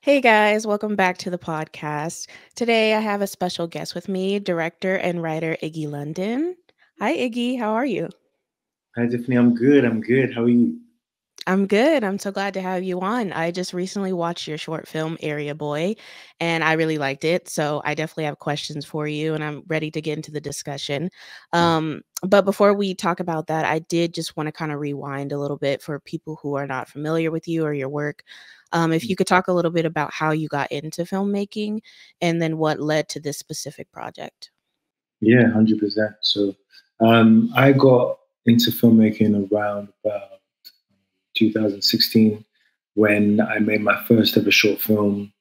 Hey guys, welcome back to the podcast. Today I have a special guest with me, director and writer Iggy London. Hi Iggy, how are you? Hi, Tiffany. I'm good. I'm good. How are you? I'm good. I'm so glad to have you on. I just recently watched your short film Area Boy and I really liked it. So I definitely have questions for you and I'm ready to get into the discussion. But before we talk about that, I did just want to kind of rewind a little bit for people who are not familiar with you or your work. If you could talk a little bit about how you got into filmmaking and then what led to this specific project. Yeah, 100%. I got into filmmaking around about 2016 when I made my first ever short film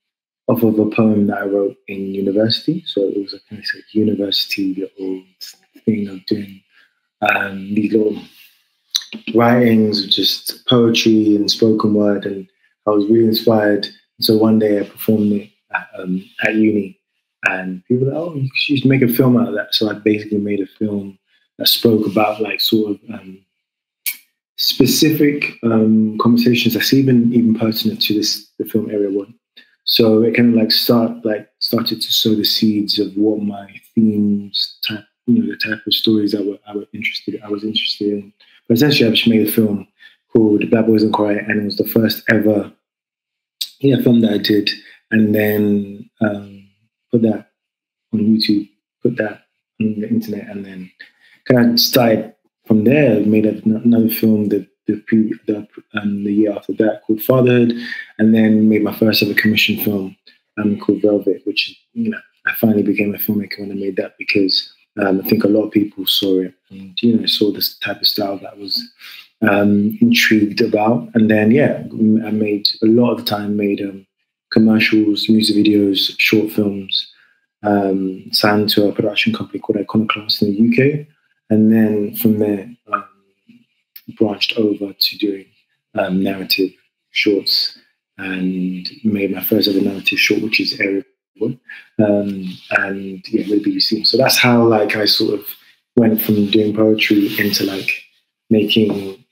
off of a poem that I wrote in university. So it was a kind of like university little thing of doing these little writings of just poetry and spoken word, and I was really inspired. So one day I performed it at uni, and people were like, "Oh, you should make a film out of that." So I basically made a film that spoke about like sort of specific conversations that's even pertinent to this the film Area One. So it kind of started to sow the seeds of what my themes type, the type of stories I was interested in. But essentially, I just made a film called Black Boys in Quiet, and it was the first ever film that I did, and then put that on YouTube, put that on the internet, and then kind of started from there. Made another film the year after that called Fatherhood, and then made my first ever commission film called Velvet, which I finally became a filmmaker when I made that because I think a lot of people saw it and saw this type of style that I was intrigued about. And then I made a lot of the time made commercials, music videos, short films. Signed to a production company called Iconoclast in the UK, and then from there branched over to doing narrative shorts and made my first ever narrative short, which is Area One, and with the BBC. So that's how like I sort of went from doing poetry into like making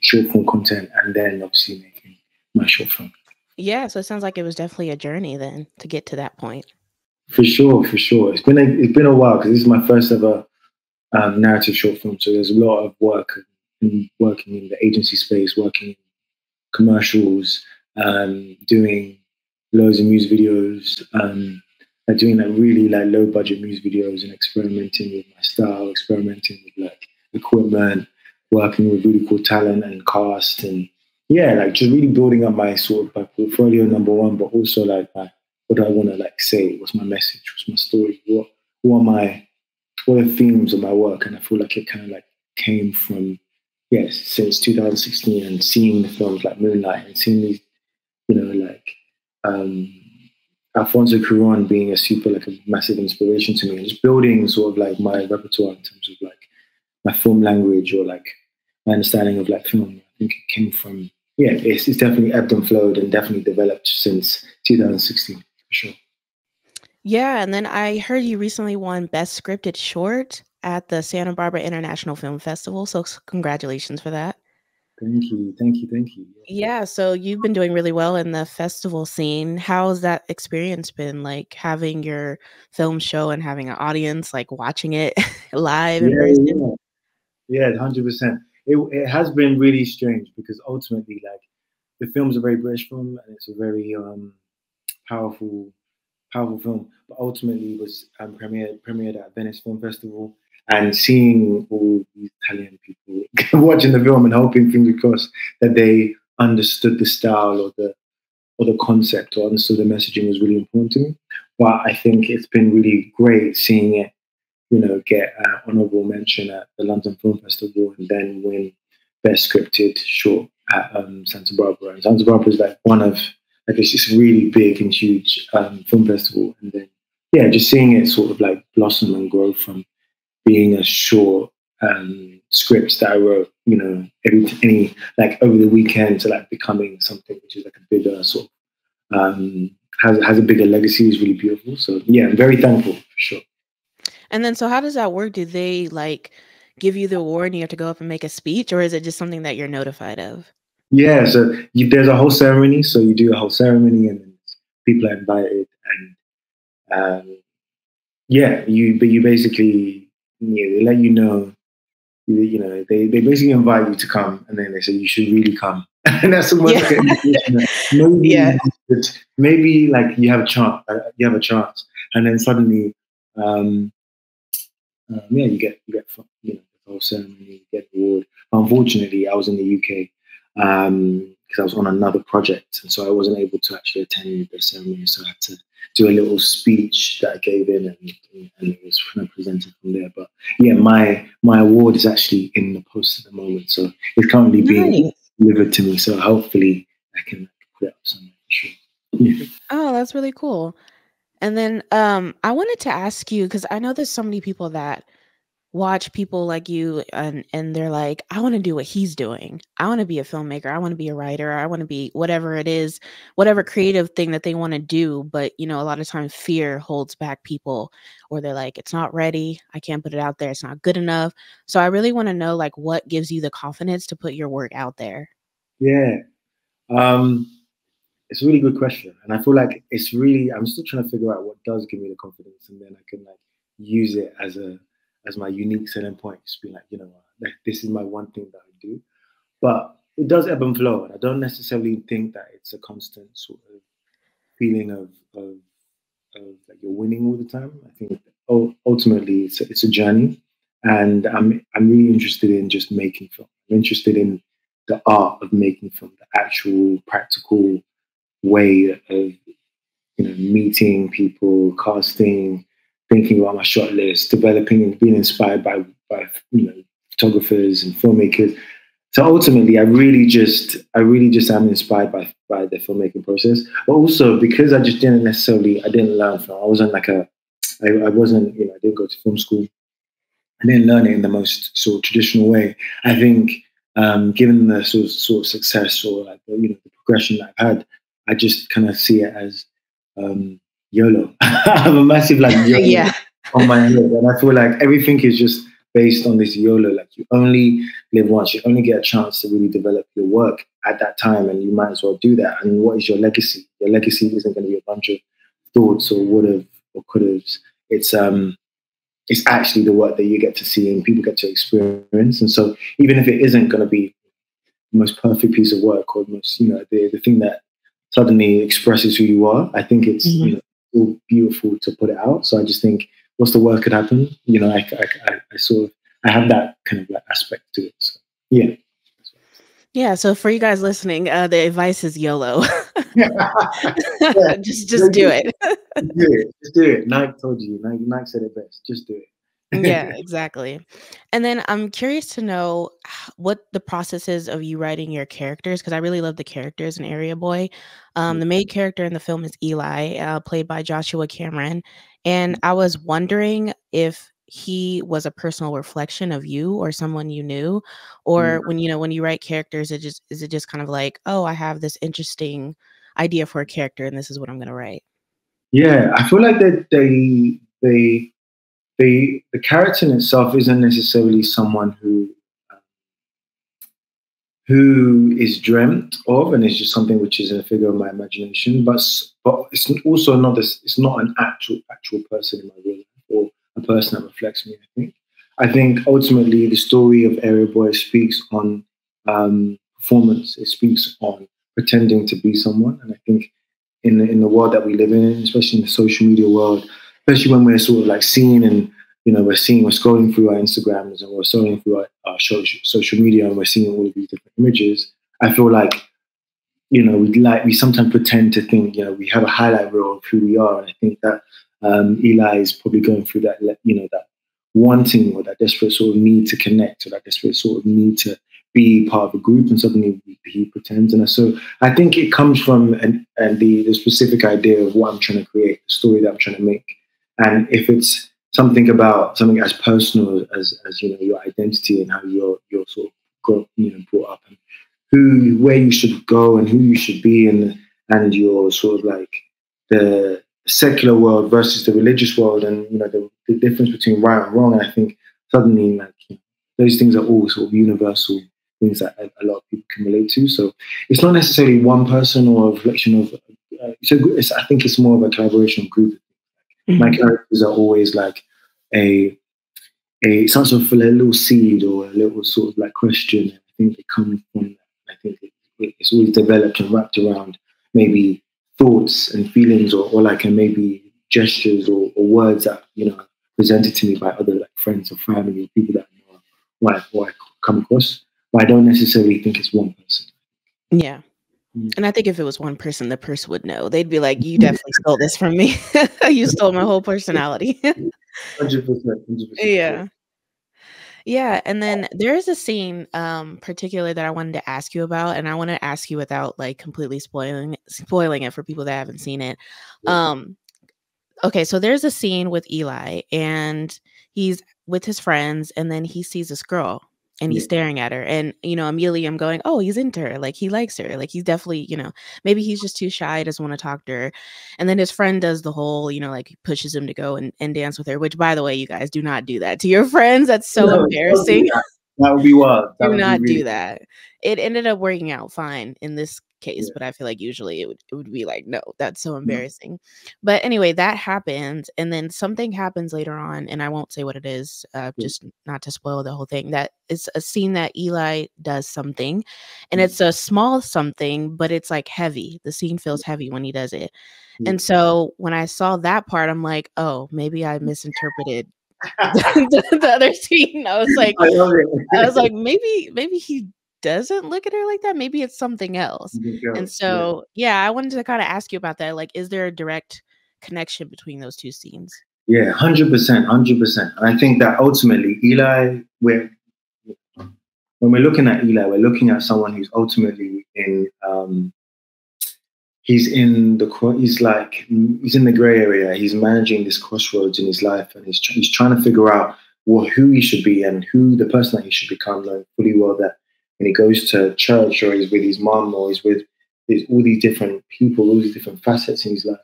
short form content, and then obviously making my short film. Yeah, so it sounds like it was definitely a journey then to get to that point. For sure, for sure. It's been a while because this is my first ever narrative short film. So there's a lot of work in working in the agency space, working in commercials, doing loads of music videos, doing like really like low budget music videos and experimenting with my style, experimenting with like equipment, working with really cool talent and cast, and like just really building up my sort of my portfolio number one, but also like what do I want to like say? What's my message? What's my story? What am I? What are the themes of my work? And I feel like it kind of like came from since 2016 and seeing the films like Moonlight and seeing these, like um, Alfonso Cuarón being a super like a massive inspiration to me, and just building sort of like my repertoire in terms of like my film language or like my understanding of like film. I think it came from it's definitely ebbed and flowed and definitely developed since 2016 for sure. Yeah, and then I heard you recently won Best Scripted Short at the Santa Barbara International Film Festival, so congratulations for that. Thank you, thank you, thank you. Yeah, so you've been doing really well in the festival scene. How's that experience been, like, having your film show and having an audience, like, watching it live in Yeah, person? yeah, yeah, 100%. It has been really strange because ultimately, like, the film's a very British film and it's a very powerful powerful film. But ultimately, it was premiered at Venice Film Festival, and seeing all these Italian people watching the film and hoping, fingers crossed, that they understood the style or the concept or understood the messaging was really important to me. But I think it's been really great seeing it, get honorable mention at the London Film Festival and then win Best Scripted Short at Santa Barbara. And Santa Barbara is like one of like it's just really big and huge film festival, and then just seeing it sort of like blossom and grow from being a short script that I wrote, any like over the weekend to like becoming something which is like a bigger sort of has a bigger legacy is really beautiful. So yeah, I'm very thankful for sure. And then so how does that work? Do they, like, give you the award and you have to go up and make a speech, or is it just something that you're notified of? Yeah, so there's a whole ceremony. So you do a whole ceremony, and then people are invited, and yeah, you basically, they let you know, they basically invite you to come, and then they say you should really come, and that's almost Yeah. like an invitation. Maybe Yeah. maybe like you have a chance, and then suddenly, um, yeah, the whole ceremony, you get the award. Unfortunately, I was in the UK because I was on another project, and so I wasn't able to actually attend the ceremony. So I had to do a little speech that I gave in, and it was kind of presented from there. But yeah, my award is actually in the post at the moment, so it's currently being Nice. delivered to me. So hopefully, I can put it up somewhere for sure. Yeah. Oh, that's really cool. And then I wanted to ask you because I know there's so many people that watch people like you and they're like, I want to do what he's doing. I want to be a filmmaker. I want to be a writer. I want to be whatever it is, whatever creative thing that they want to do. But, a lot of times fear holds back people or they're like, it's not ready. I can't put it out there. It's not good enough. So I really want to know like what gives you the confidence to put your work out there. Yeah. Um, It's a really good question, and I feel like it's really. I'm still trying to figure out what does give me the confidence, and then I can like use it as my unique selling point. Just be like, like this is my one thing that I do. But it does ebb and flow, and I don't necessarily think that it's a constant sort of feeling of like you're winning all the time. I think ultimately it's a journey, and I'm really interested in just making film. I'm interested in the art of making film, the actual practical way of meeting people, casting, thinking about my shot list, developing and being inspired by photographers and filmmakers. So ultimately, I really just am inspired by the filmmaking process. But also because I didn't learn film. I wasn't like I wasn't I didn't go to film school. I didn't learn it in the most sort of traditional way. I think, given the sort of success or like the progression that I've had, I just kind of see it as YOLO. I have a massive like YOLO Yeah. on my head, and I feel like everything is just based on this YOLO. Like you only live once, you only get a chance to really develop your work at that time, and you might as well do that. And what is your legacy? Your legacy isn't going to be a bunch of thoughts or would have or could have. It's it's actually the work that you get to see and people get to experience. And so even if it isn't going to be the most perfect piece of work or the most, the thing that suddenly expresses who you are, I think it's, Mhm. all beautiful to put it out. So I just think what's the worst could happen? I sort of, I have that kind of like aspect to it. So yeah. Yeah, so for you guys listening, the advice is YOLO. Yeah. Just do it. Just do it. Just do it. Nike told you. Nike said it best. Just do Yeah, it. exactly. And then I'm curious to know what the process is of you writing your characters because I really love the characters in Area Boy. The main character in the film is Eli, played by Joshua Cameron, and I was wondering if he was a personal reflection of you or someone you knew, or when you write characters, is it just kind of like, oh, I have this interesting idea for a character, and this is what I'm going to write. Yeah, I feel like that the character in itself isn't necessarily someone who is dreamt of and is just something which is a figure of my imagination, but it's also not this. It's not an actual person in my real life or a person that reflects me. I think ultimately the story of Area Boy speaks on performance. It speaks on pretending to be someone, and I think in the world that we live in, especially in the social media world, especially when we're sort of like seeing and we're scrolling through our Instagrams and we're scrolling through our social media and we're seeing all of these different images. I feel like we sometimes pretend to think we have a highlight reel of who we are, and I think that Eli is probably going through that wanting or that desperate sort of need to connect or that desperate sort of need to be part of a group, and suddenly he pretends. And so I think it comes from and the specific idea of what I'm trying to create, the story that I'm trying to make, and if it's something about something as personal as your identity and how you're sort of brought up and where you should go and who you should be, and your sort of like the secular world versus the religious world, and the difference between right and wrong. And I think suddenly like those things are all sort of universal things that a lot of people can relate to. So it's not necessarily one person or a reflection of. I think it's more of a collaboration group. My characters are always like a some sort of a little seed or a little sort of like question. I think they come from that. I think it's always developed and wrapped around maybe thoughts and feelings or like and maybe gestures or words that presented to me by other like friends or family or people that I know or I come across. But I don't necessarily think it's one person. Yeah. Mm. And I think if it was one person, the person would know. They'd be like, "You definitely stole this from me. You stole my whole personality." 100%, 100%. Yeah. Yeah, and then there is a scene, particular that I wanted to ask you about, and I wanna ask you without, like, completely spoiling it for people that haven't seen it. Yeah, Um, okay, so there's a scene with Eli, and he's with his friends, and then he sees this girl, and he's yeah, staring at her, and, immediately I'm going, "Oh, he's into her, like, he likes her, like, he's definitely," maybe he's just too shy, doesn't wanna talk to her, and then his friend does the whole, like, pushes him to go and dance with her, which, by the way, you guys do not do that to your friends, that's so no, don't do embarrassing. that. That would be wild. That Do would be not really. do that. It ended up working out fine in this case, Yeah. but I feel like usually it would be like, "No, that's so embarrassing." But anyway, that happens, and then something happens later on, and I won't say what it is, Yeah. just not to spoil the whole thing. That is a scene that Eli does something, and Mm. it's a small something, but it's, like, heavy. The scene feels heavy when he does it. Yeah. And so when I saw that part, I'm like, "Oh, maybe I misinterpreted the other scene." I love it. Maybe he doesn't look at her like that, maybe it's something else. And Yeah. so, yeah, I wanted to kinda ask you about that, like, is there a direct connection between those 2 scenes? Yeah, 100%, 100%. And I think that ultimately, Eli, when we're looking at Eli, we're looking at someone who's ultimately he's in the gray area. He's managing this crossroads in his life, and he's trying to figure out who he should be and who the person that he should become. Knowing fully well that when he goes to church or he's with his mom or he's with there's all these different people, all these different facets in his life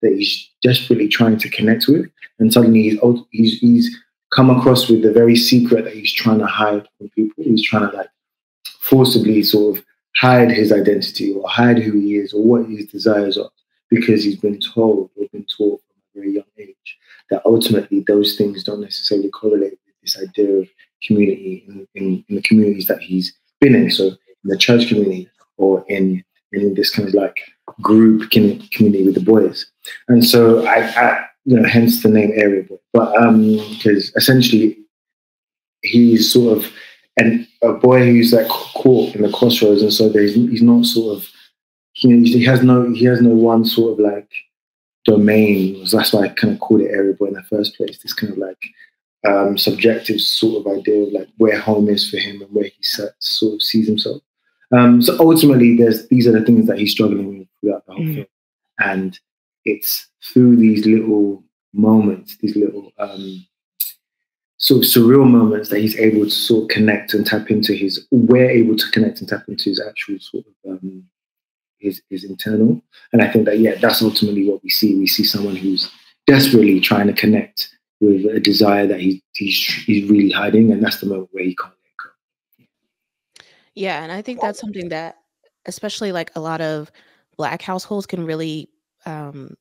that he's desperately trying to connect with, and suddenly he's come across with the very secret that he's trying to hide from people. He's trying to like forcibly sort of hide his identity or hide who he is or what his desires are because he's been told or been taught from a very young age that ultimately those things don't necessarily correlate with this idea of community in the communities that he's been in. So in the church community or in this kind of like group community with the boys. And so hence the name Area Boy. But because essentially he's sort of a boy who's like caught in the crossroads, and so he's not sort of he has no one sort of like domain. So that's why I kind of called it Area Boy in the first place. This kind of like subjective sort of idea of like where home is for him and where he sort of sees himself. So ultimately, these are the things that he's struggling with throughout the whole film, and it's through these little moments, these little sort of surreal moments that he's able to sort of connect and tap into we're able to connect and tap into his actual sort of his internal. And I think that that's ultimately what we see. We see someone who's desperately trying to connect with a desire that he's really hiding, and that's the moment where he can't let go. Yeah, and I think that's something that especially, like, a lot of Black households can really, um,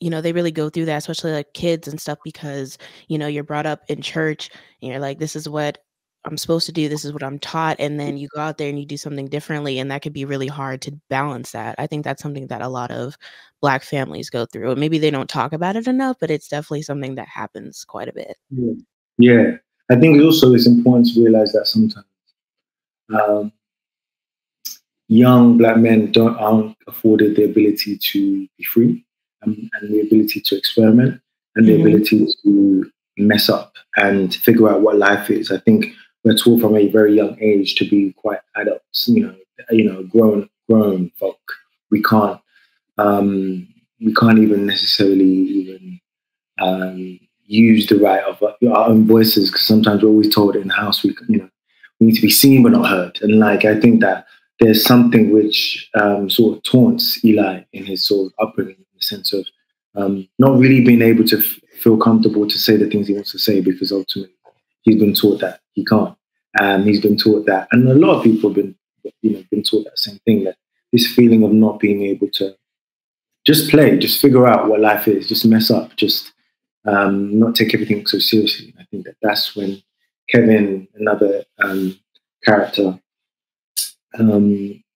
they really go through that, especially, like, kids and stuff because, you're brought up in church and you're like, "This is what I'm supposed to do, this is what I'm taught," and then you go out there and you do something differently, and that could be really hard to balance that. I think that's something that a lot of Black families go through, and maybe they don't talk about it enough, but it's definitely something that happens quite a bit. Yeah. Yeah. I think also it's important to realize that sometimes um, young Black men aren't afforded the ability to be free and the ability to experiment and the Mhm. ability to mess up and figure out what life is. I think we're taught from a very young age to be quite adults, grown folk. We can't we can't even necessarily even use the right of our own voices because sometimes we're always told in the house we need to be seen but not heard. And like I think that there's something which sort of taunts Eli in his sort of upbringing in the sense of not really being able to feel comfortable to say the things he wants to say because ultimately he's been taught that he can't. He's been taught that, and a lot of people have been, been taught that same thing, that this feeling of not being able to just play, just figure out what life is, just mess up, just not take everything so seriously. I think that that's when Kevin, another character,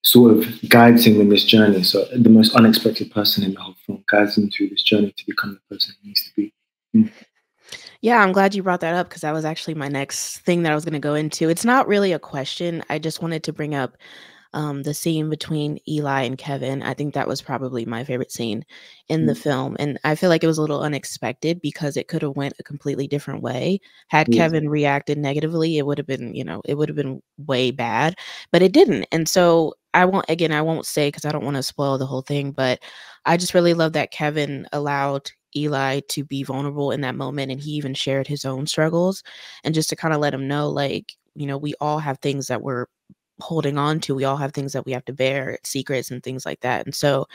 sort of guides him in this journey. So the most unexpected person in the whole film guides him through this journey to become the person he needs to be. Mm. Yeah, I'm glad you brought that up because that was actually my next thing that I was going to go into. It's not really a question. I just wanted to bring up the scene between Eli and Kevin. I think that was probably my favorite scene in the Mm. film, and I feel like it was a little unexpected because it could have went a completely different way. Had Yeah. Kevin reacted negatively, it would have been, it would have been way bad, but it didn't. And so I won't say because I don't want to spoil the whole thing, but I just really love that Kevin allowed Eli to be vulnerable in that moment, and he even shared his own struggles, and just to kind of let him know, like, we all have things that we're holding on to. We all have things that we have to bear, secrets and things like that. And so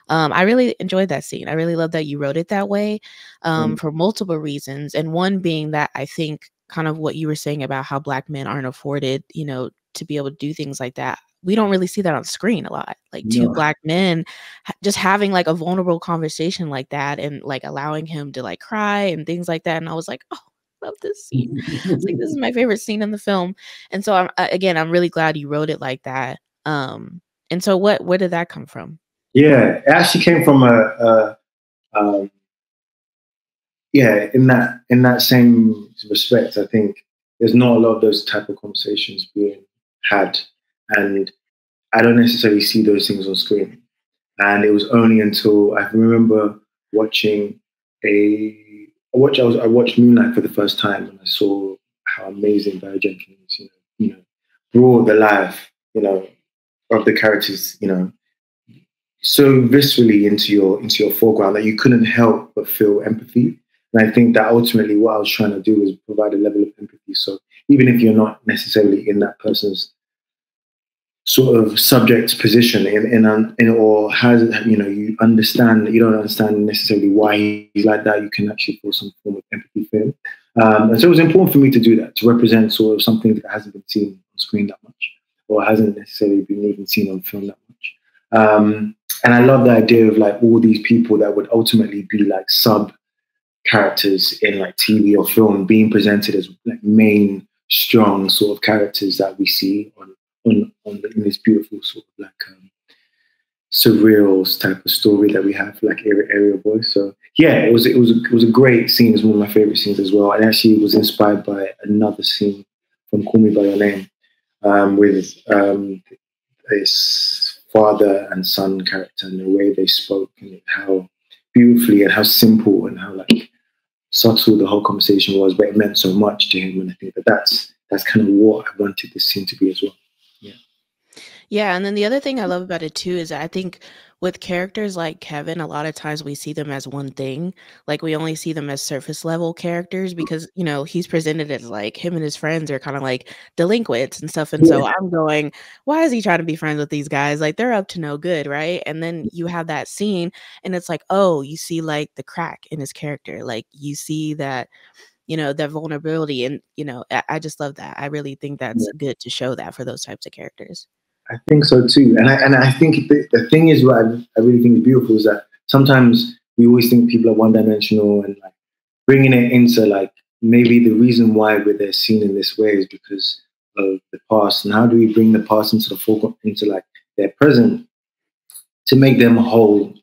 I really enjoyed that scene. I really love that you wrote it that way, Mm. for multiple reasons. And one being that I think kind of what you were saying about how Black men aren't afforded, to be able to do things like that. We don't really see that on screen a lot. Like two No. Black men just having like a vulnerable conversation like that and like allowing him to like cry and things like that. And I was like, oh, I love this scene. It's like, this is my favorite scene in the film. And so again, I'm really glad you wrote it like that. And so where did that come from? Yeah, it actually came from um, yeah, in that same respect. I think there's not a lot of those type of conversations being had, and I don't necessarily see those things on screen. And it was only until I remember watching I watched Moonlight for the first time, and I saw how amazing Barry Jenkins, brought the life, of the characters, so viscerally into your foreground that you couldn't help but feel empathy. And I think that ultimately what I was trying to do was provide a level of empathy. So even if you're not necessarily in that person's sort of subject position in or has, you understand, you don't understand necessarily why he's like that, you can actually feel some form of empathy for him. And so it was important for me to do that, to represent sort of something that hasn't been seen on screen that much, or hasn't necessarily been even seen on film that much. And I love the idea of like all these people that would ultimately be like sub characters in like TV or film being presented as like main strong sort of characters that we see in this beautiful sort of like surreal type of story that we have, like Area Boy. So yeah, it was a great scene. It's one of my favorite scenes as well, and actually it was inspired by another scene from Call Me by Your Name, with this father and son character and the way they spoke and how beautifully and how simple and how like subtle the whole conversation was, but it meant so much to him. And I think that that's kind of what I wanted this scene to be as well. Yeah. Yeah, and then the other thing I love about it too is that I think with characters like Kevin, a lot of times we see them as one thing. Like we only see them as surface level characters because, he's presented as like him and his friends are kind of like delinquents and stuff. And so Yeah. I'm going, why is he trying to be friends with these guys? Like they're up to no good, right? And then you have that scene and it's like, oh, you see like the crack in his character. Like you see that, that vulnerability. And, I just love that. I really think that's good to show that for those types of characters. I think so too, and I think the thing is what I really think is beautiful is that sometimes we always think people are one dimensional, and like bringing it into like maybe the reason why they're seen in this way is because of the past, and how do we bring the past into the foreground, into like their present, to make them whole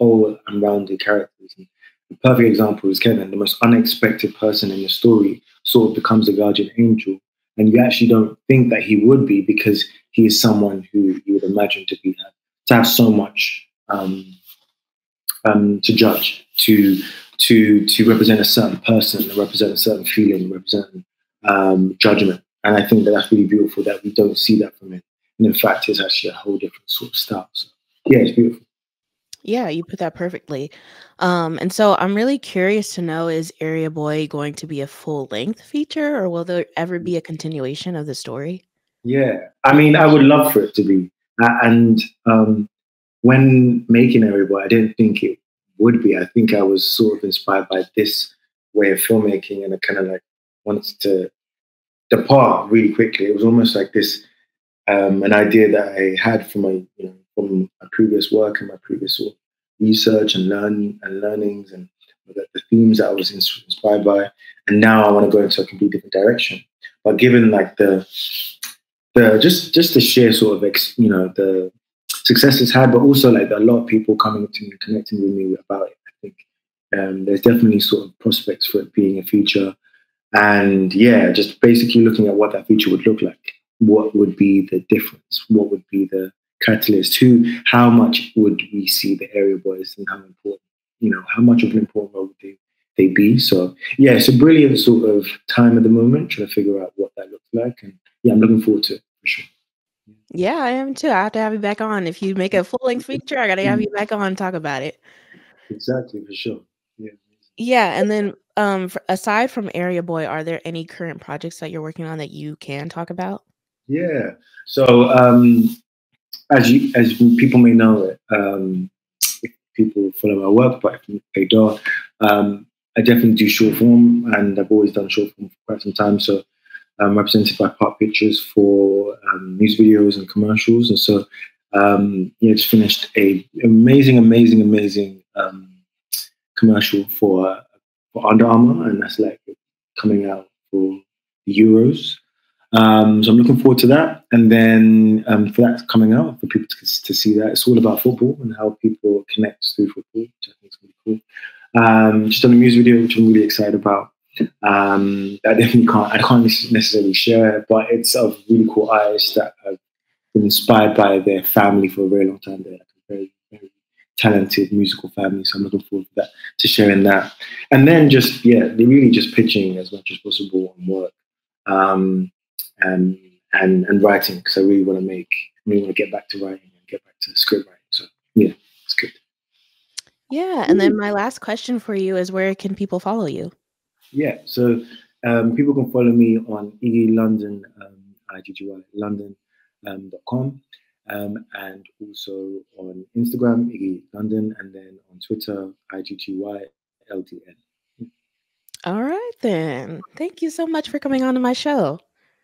and rounded characters. And the perfect example is Kevin, the most unexpected person in the story, sort of becomes a guardian angel, and you actually don't think that he would be because he is someone who you would imagine to have so much to judge, to represent a certain person, to represent a certain feeling, represent judgment. And I think that that's really beautiful that we don't see that from him. And in fact, it's actually a whole different sort of style. So yeah, it's beautiful. Yeah, you put that perfectly. And so I'm really curious to know, is Area Boy going to be a full length feature or will there ever be a continuation of the story? Yeah, I mean, I would love for it to be. And when making Area Boy, I didn't think it would be. I think I was sort of inspired by this way of filmmaking, and I kind of like wanted to depart really quickly. It was almost like this an idea that I had from my from my previous work and my previous sort of research and learnings and the themes that I was inspired by, and now I want to go into a completely different direction. But given like the just the sheer sort of the success it's had, but also like a lot of people coming to me, connecting with me about it. I think there's definitely sort of prospects for it being a feature, and yeah, just basically looking at what that feature would look like. What would be the difference? What would be the catalyst? How much would we see the area boys and how important, how much of an important role would they be? So yeah, it's a brilliant sort of time at the moment trying to figure out what that looks like, and yeah, I'm looking forward to it for sure. Yeah, I am too. I have to have you back on. If you make a full-length feature, I gotta have you back on and talk about it. Exactly, for sure. Yeah. Yeah, and then, aside from Area Boy, are there any current projects that you're working on that you can talk about? Yeah. So as people may know, if people follow my work, but if they don't, I definitely do short form, and I've always done short form for quite some time. So I'm represented by Part Pictures for music videos and commercials, and so yeah, just finished a amazing commercial for Under Armour, and that's like coming out for the Euros. So I'm looking forward to that. And then for that coming out, for people to see that, it's all about football and how people connect through football, which I think is really cool. Just done a music video, which I'm really excited about. I definitely can't necessarily share it, but it's of really cool artists that have been inspired by their family for a very long time. They're like a very talented musical family. So I'm looking forward to that, to sharing that. And then just, yeah, really just pitching as much as possible on work. Um, and writing, because I really want to get back to writing and get back to script writing. So yeah, it's good. Yeah, and then my last question for you is where can people follow you? Yeah, so people can follow me on Iggy London, IGGY London .com, and also on Instagram, Iggy London, and then on Twitter, IGGY LDN. All right then. Thank you so much for coming on to my show.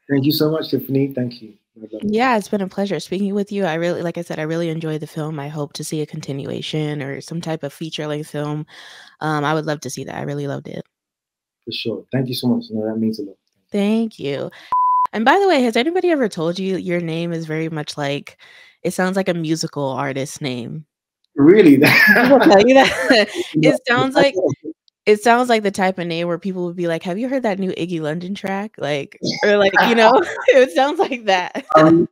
Thank you so much, Tiffany. Thank you. Yeah, it's been a pleasure speaking with you. I really, like I said, I really enjoyed the film. I hope to see a continuation or some type of feature-length film. I would love to see that. I really loved it. For sure. Thank you so much. No, that means a lot. Thank you. And by the way, has anybody ever told you your name is very much like it sounds like a musical artist name? Really? People tell you that? It sounds like the type of name where people would be like, "Have you heard that new Iggy London track?" Like, or like, it sounds like that. I'm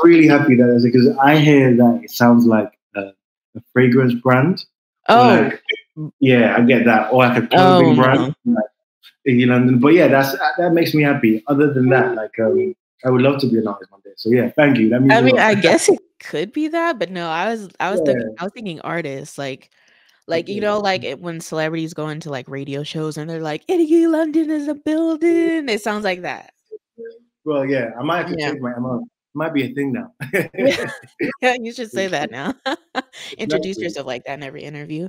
really happy that is because I hear that it sounds like a fragrance brand. Or Oh. like, yeah, I get that. Or like a Oh, clothing brand, no. like Iggy London. But yeah, that makes me happy. Other than that, like I would love to be an artist one day. So yeah, thank you. That means I a mean, lot. I guess it could be that, but no, Yeah. I was thinking artists, Okay. like when celebrities go into like radio shows and they're like, Iggy London is a building. It sounds like that. Well, yeah, I might have to Yeah. change my MO. It might be a thing now. Yeah, yeah, you should say that now. Introduce Exactly. yourself like that in every interview.